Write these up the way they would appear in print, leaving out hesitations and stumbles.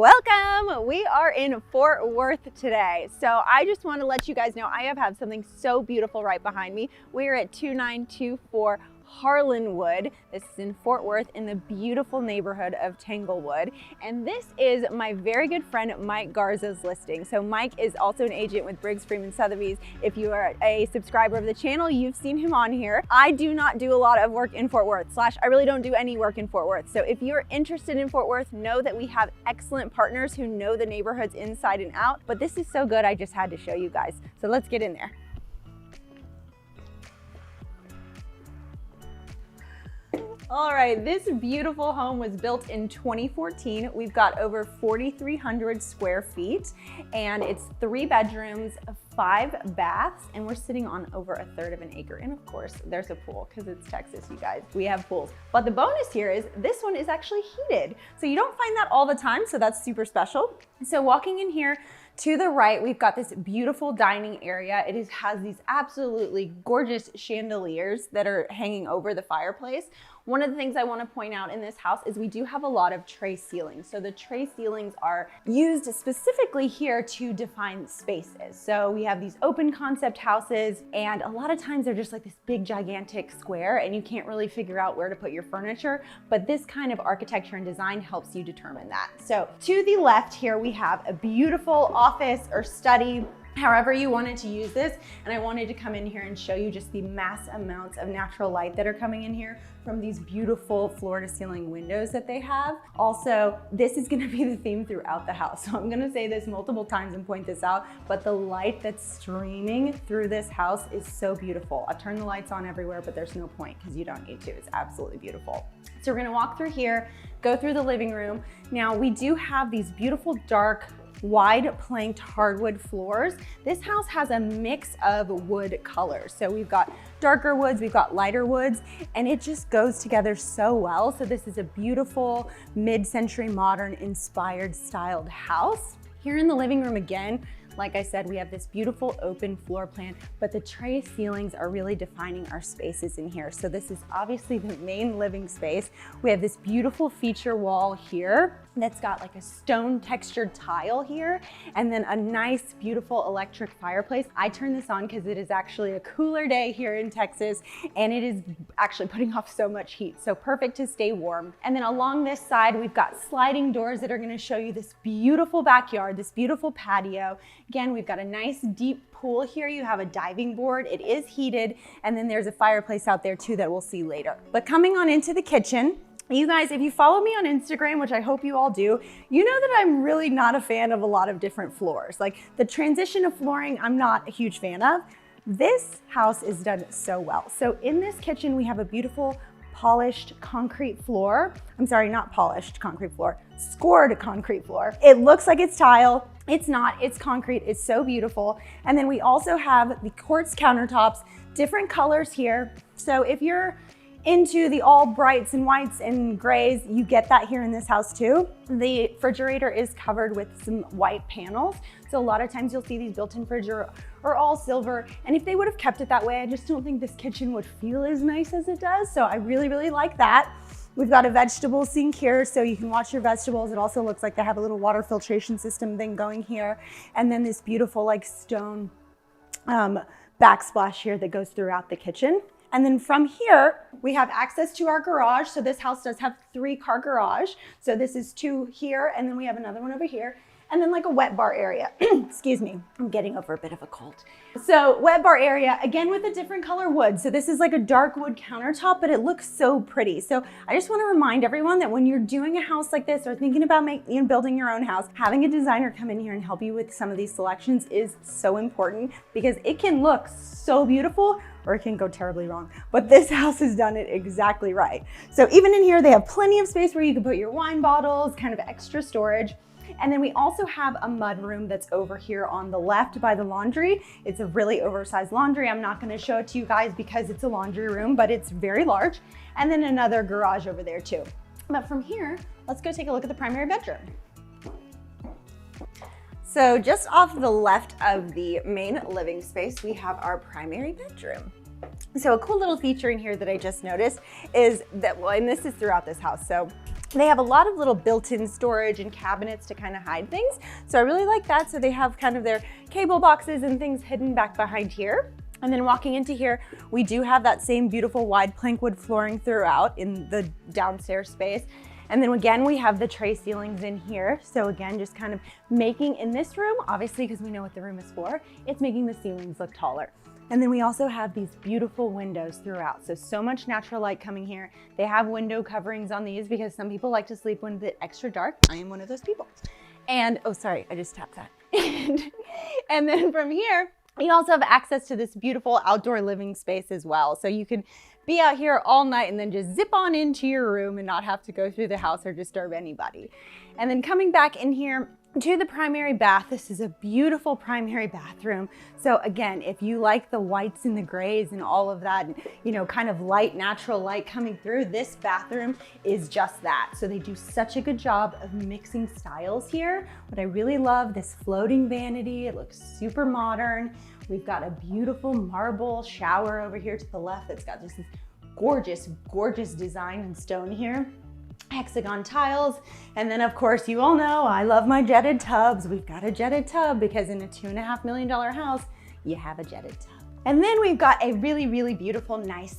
Welcome! We are in Fort Worth today. So I just want to let you guys know I have something so beautiful right behind me. We're at 2924 Harlanwood. This is in Fort Worth in the beautiful neighborhood of Tanglewood. And this is my very good friend Mike Garza's listing. So Mike is also an agent with Briggs Freeman Sotheby's. If you are a subscriber of the channel, you've seen him on here. I do not do a lot of work in Fort Worth, I really don't do any work in Fort Worth. So if you're interested in Fort Worth, know that we have excellent partners who know the neighborhoods inside and out. But this is so good, I just had to show you guys. So let's get in there. All right, this beautiful home was built in 2014. We've got over 4,300 square feet, and it's 3 bedrooms, 5 baths, and we're sitting on over 1/3 of an acre. And of course, there's a pool because it's Texas, you guys. We have pools. But the bonus here is this one is actually heated. So you don't find that all the time, so that's super special. So walking in here, to the right, we've got this beautiful dining area. It has these absolutely gorgeous chandeliers that are hanging over the fireplace. One of the things I want to point out in this house is we do have a lot of tray ceilings. So the tray ceilings are used specifically here to define spaces. So we have these open concept houses, and a lot of times they're just like this big gigantic square and you can't really figure out where to put your furniture, but this kind of architecture and design helps you determine that. So to the left here, we have a beautiful office or study, however you wanted to use this. And I wanted to come in here and show you just the mass amounts of natural light that are coming in here from these beautiful floor to ceiling windows that they have. Also, this is gonna be the theme throughout the house. So I'm gonna say this multiple times and point this out, but the light that's streaming through this house is so beautiful. I've turned the lights on everywhere, but there's no point because you don't need to. It's absolutely beautiful. So we're gonna walk through here, go through the living room. Now we do have these beautiful dark wide planked hardwood floors. This house has a mix of wood colors. So we've got darker woods, we've got lighter woods, and it just goes together so well. So this is a beautiful mid-century modern inspired styled house. Here in the living room again, like I said, we have this beautiful open floor plan, but the tray ceilings are really defining our spaces in here. So this is obviously the main living space. We have this beautiful feature wall here that's got like a stone textured tile here, and then a nice, beautiful electric fireplace. I turn this on because it is actually a cooler day here in Texas, and it is actually putting off so much heat. So perfect to stay warm. And then along this side, we've got sliding doors that are gonna show you this beautiful backyard, this beautiful patio. Again, we've got a nice deep pool here. You have a diving board. It is heated. And then there's a fireplace out there too that we'll see later. But coming on into the kitchen, you guys, if you follow me on Instagram, which I hope you all do, you know that I'm really not a fan of a lot of different floors. Like the transition of flooring, I'm not a huge fan of. This house is done so well. So in this kitchen, we have a beautiful polished concrete floor. I'm sorry, not polished concrete floor, scored concrete floor. It looks like it's tile. It's not, it's concrete. It's so beautiful. And then we also have the quartz countertops, different colors here. So if you're into the all brights and whites and grays, you get that here in this house too. The refrigerator is covered with some white panels. So a lot of times you'll see these built-in fridges are all silver. And if they would have kept it that way, I just don't think this kitchen would feel as nice as it does. So I really, really like that. We've got a vegetable sink here so you can wash your vegetables. It also looks like they have a little water filtration system thing going here. And then this beautiful like stone backsplash here that goes throughout the kitchen. And then from here, we have access to our garage. So this house does have 3-car garage. So this is 2 here, and then we have another one over here. And then like a wet bar area. Excuse me, I'm getting over a bit of a cold. So wet bar area, again with a different color wood. So this is like a dark wood countertop, but it looks so pretty. So I just wanna remind everyone that when you're doing a house like this or thinking about building your own house, having a designer come in here and help you with some of these selections is so important because it can look so beautiful or it can go terribly wrong. But this house has done it exactly right. So even in here, they have plenty of space where you can put your wine bottles, kind of extra storage. And then we also have a mud room that's over here on the left by the laundry. It's a really oversized laundry. I'm not gonna show it to you guys because it's a laundry room, but it's very large. And then another garage over there too. But from here, let's go take a look at the primary bedroom. So just off the left of the main living space, we have our primary bedroom. So a cool little feature in here that I just noticed is that, well, and this is throughout this house. So They have a lot of little built-in storage and cabinets to kind of hide things. So I really like that. So they have kind of their cable boxes and things hidden back behind here. And then walking into here, we do have that same beautiful wide plank wood flooring throughout in the downstairs space. And then again, we have the tray ceilings in here. So again, just kind of making in this room, obviously, because we know what the room is for, it's making the ceilings look taller. And then we also have these beautiful windows throughout. So much natural light coming here. They have window coverings on these because some people like to sleep when it's extra dark. I am one of those people. And, oh, sorry, I just tapped that. And then from here, you also have access to this beautiful outdoor living space as well. So you can be out here all night and then just zip on into your room and not have to go through the house or disturb anybody. And then coming back in here to the primary bath, this is a beautiful primary bathroom. So again, if you like the whites and the grays and all of that, you know, kind of light, natural light coming through, this bathroom is just that. So they do such a good job of mixing styles here. What I really love, this floating vanity, it looks super modern. We've got a beautiful marble shower over here to the left that's got just this gorgeous, gorgeous design in stone here. Hexagon tiles. And then of course, you all know I love my jetted tubs. We've got a jetted tub because in a $2.5 million house, you have a jetted tub. And then we've got a really, really beautiful, nice,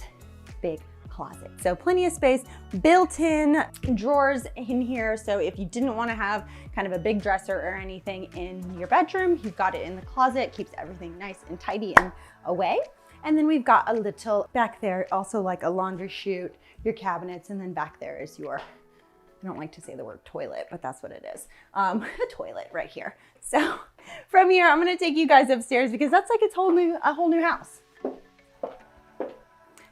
big closet. So plenty of space, built-in drawers in here. So if you didn't want to have kind of a big dresser or anything in your bedroom, you've got it in the closet, keeps everything nice and tidy and away. And then we've got a little back there, also like a laundry chute, your cabinets, and then back there is your, I don't like to say the word toilet, but that's what it is. A toilet right here. So from here, I'm gonna take you guys upstairs because that's like a whole new house.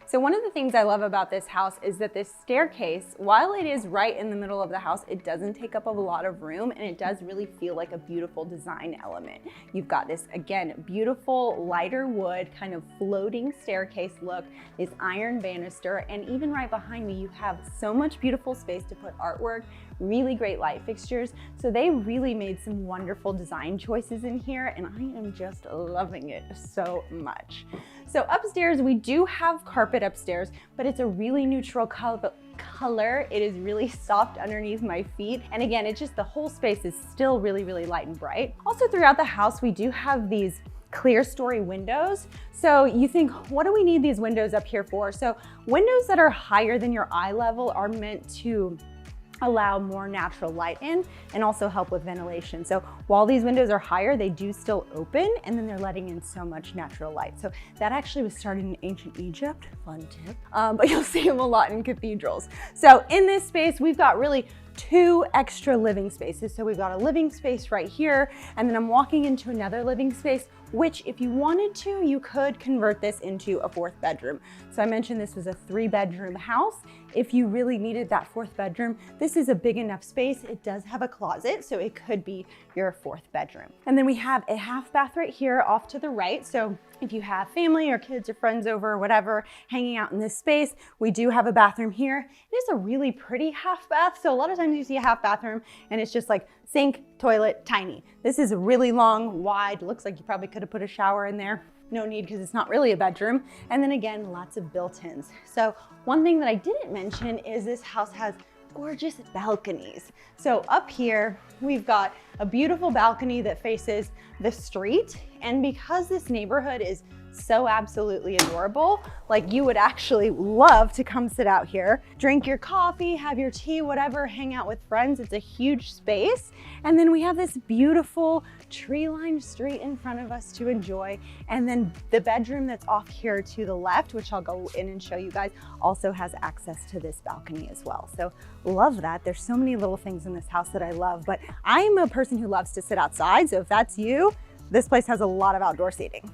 So one of the things I love about this house is that this staircase, while it is right in the middle of the house, it doesn't take up a lot of room and it does really feel like a beautiful design element. You've got this, again, beautiful lighter wood kind of floating staircase look, this iron banister, and even right behind me, you have so much beautiful space to put artwork, really great light fixtures. So they really made some wonderful design choices in here and I am just loving it so much. So upstairs, we do have carpet upstairs, but it's a really neutral color. It is really soft underneath my feet. And again, it's just the whole space is still really, really light and bright. Also throughout the house, we do have these clear story windows. So you think, what do we need these windows up here for? So windows that are higher than your eye level are meant to allow more natural light in and also help with ventilation. So while these windows are higher, they do still open and then they're letting in so much natural light. So that actually was started in ancient Egypt, fun tip, but you'll see them a lot in cathedrals. So in this space, we've got really two extra living spaces. So we've got a living space right here, and then I'm walking into another living space, which if you wanted to, you could convert this into a fourth bedroom. So I mentioned this was a 3-bedroom house. If you really needed that fourth bedroom, this is a big enough space. It does have a closet, so it could be your fourth bedroom. And then we have a half bath right here off to the right. So if you have family or kids or friends over or whatever hanging out in this space, we do have a bathroom here. It is a really pretty half bath. So a lot of times you see a half bathroom and it's just like sink, toilet, tiny. This is a really long, wide, looks like you probably could have put a shower in there. No need because it's not really a bedroom. And then again, lots of built-ins. So one thing that I didn't mention is this house has gorgeous balconies. So up here, we've got a beautiful balcony that faces the street. And because this neighborhood is so absolutely adorable, like you would actually love to come sit out here, drink your coffee, have your tea, whatever, hang out with friends. It's a huge space. And then we have this beautiful tree-lined street in front of us to enjoy. And then the bedroom that's off here to the left, which I'll go in and show you guys, also has access to this balcony as well. So love that. There's so many little things in this house that I love, but I'm a person who loves to sit outside. So if that's you, this place has a lot of outdoor seating.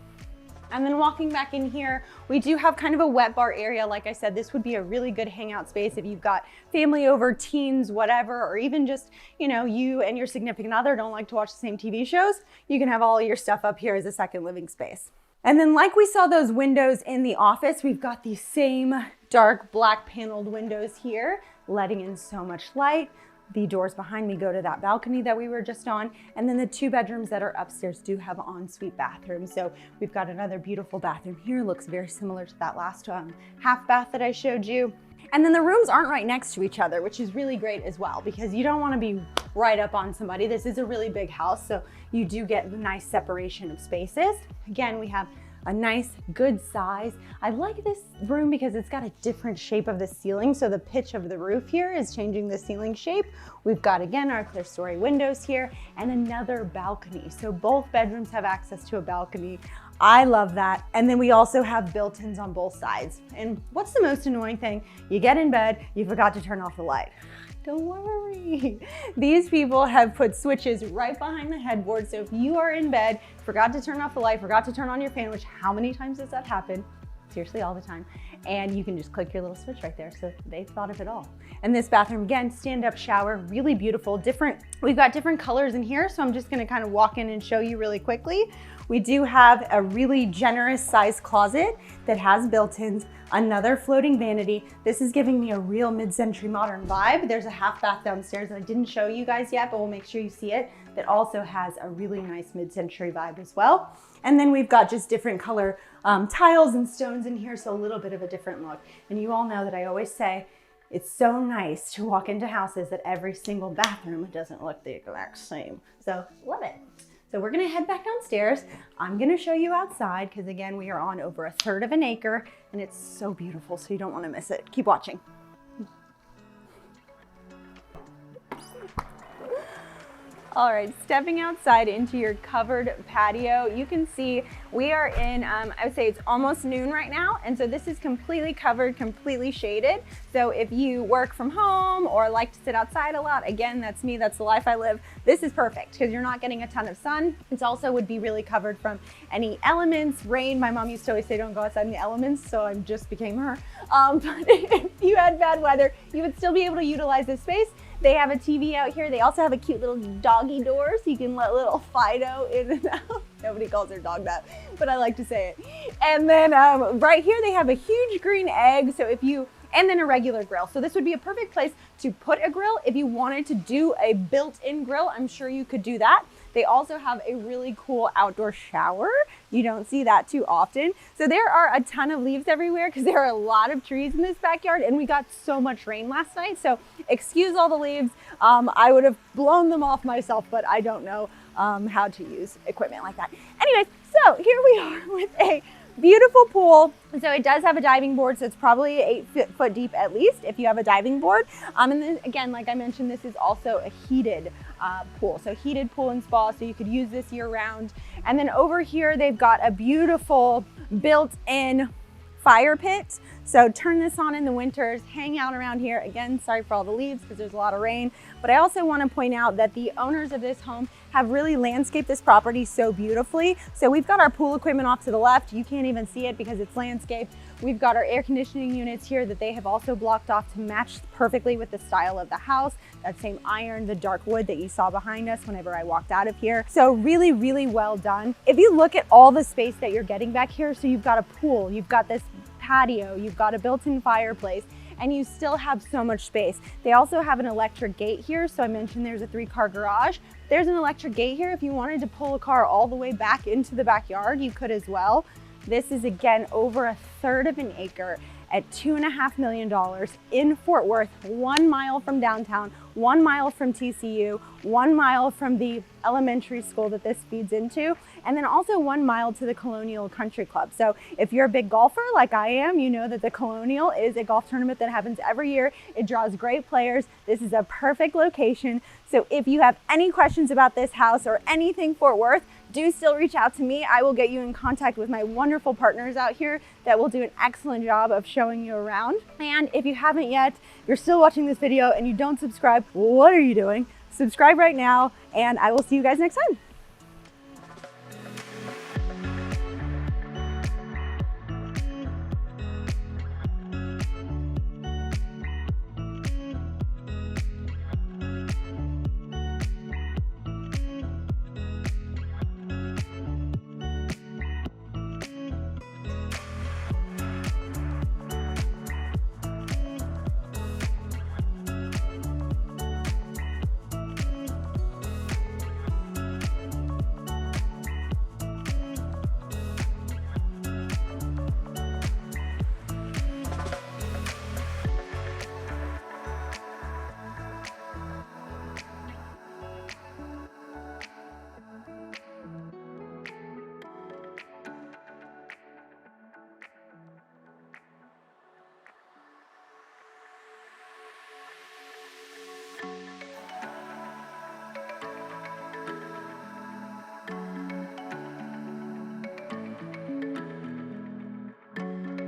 And then walking back in here, we do have kind of a wet bar area. Like I said, this would be a really good hangout space if you've got family over, teens, whatever, or even just, you know, you and your significant other don't like to watch the same TV shows. You can have all your stuff up here as a second living space. And then like we saw those windows in the office, we've got these same dark black paneled windows here, letting in so much light. The doors behind me go to that balcony that we were just on. And then the 2 bedrooms that are upstairs do have ensuite bathrooms. So we've got another beautiful bathroom here. Looks very similar to that last half bath that I showed you. And then the rooms aren't right next to each other, which is really great as well, because you don't want to be right up on somebody. This is a really big house, so you do get a nice separation of spaces. Again, we have a nice, good size. I like this room because it's got a different shape of the ceiling, so the pitch of the roof here is changing the ceiling shape. We've got, again, our clear story windows here and another balcony. So both bedrooms have access to a balcony. I love that. And then we also have built-ins on both sides. And what's the most annoying thing? You get in bed, you forgot to turn off the light. Don't worry. These people have put switches right behind the headboard. So if you are in bed, forgot to turn off the light, forgot to turn on your fan, which how many times does that happen? Seriously, all the time. And you can just click your little switch right there. So they've thought of it all. And this bathroom, again, stand-up shower, really beautiful. We've got different colors in here. So I'm just gonna kind of walk in and show you really quickly. We do have a really generous size closet that has built-ins, another floating vanity. This is giving me a real mid-century modern vibe. There's a half bath downstairs that I didn't show you guys yet, but we'll make sure you see it, that also has a really nice mid-century vibe as well. And then we've got just different color tiles and stones in here, so a little bit of a different look. And you all know that I always say, it's so nice to walk into houses that every single bathroom doesn't look the exact same. So love it. So we're gonna head back downstairs. I'm gonna show you outside because again, we are on over 1/3 of an acre and it's so beautiful, so you don't wanna miss it. Keep watching. All right, stepping outside into your covered patio, you can see we are in, I would say it's almost noon right now. And so this is completely covered, completely shaded. So if you work from home or like to sit outside a lot, again, that's me, that's the life I live. This is perfect because you're not getting a ton of sun. It also would be really covered from any elements, rain. My mom used to always say, don't go outside in the elements. So I just became her. But if you had bad weather, you would still be able to utilize this space. They have a TV out here. They also have a cute little doggy door so you can let little Fido in and out. Nobody calls their dog that, but I like to say it. And then right here they have a huge green egg. So and then a regular grill. So this would be a perfect place to put a grill. If you wanted to do a built-in grill, I'm sure you could do that. They also have a really cool outdoor shower. You don't see that too often. So there are a ton of leaves everywhere because there are a lot of trees in this backyard and we got so much rain last night. So excuse all the leaves. I would have blown them off myself, but I don't know how to use equipment like that. Anyways, so here we are with a beautiful pool. So it does have a diving board, so it's probably 8 foot deep at least if you have a diving board. And then again, like I mentioned, this is also a heated pool. So heated pool and spa, so you could use this year round. And then over here, they've got a beautiful built-in fire pit. So turn this on in the winters, hang out around here. Again, sorry for all the leaves because there's a lot of rain, but I also want to point out that the owners of this home have really landscaped this property so beautifully. So we've got our pool equipment off to the left. You can't even see it because it's landscaped. We've got our air conditioning units here that they have also blocked off to match perfectly with the style of the house. That same iron, the dark wood that you saw behind us whenever I walked out of here. So really, really well done. If you look at all the space that you're getting back here, so you've got a pool, you've got this patio, you've got a built-in fireplace, and you still have so much space. They also have an electric gate here. So I mentioned there's a 3-car garage. There's an electric gate here. If you wanted to pull a car all the way back into the backyard, you could as well. This is again over 1/3 of an acre at $2.5 million in Fort Worth, 1 mile from downtown, 1 mile from TCU, 1 mile from the elementary school that this feeds into, and then also 1 mile to the Colonial Country Club. So if you're a big golfer like I am, you know that the Colonial is a golf tournament that happens every year. It draws great players. This is a perfect location. So if you have any questions about this house or anything Fort Worth, do still reach out to me. I will get you in contact with my wonderful partners out here that will do an excellent job of showing you around. And if you haven't yet, you're still watching this video and you don't subscribe, what are you doing? Subscribe right now, and I will see you guys next time.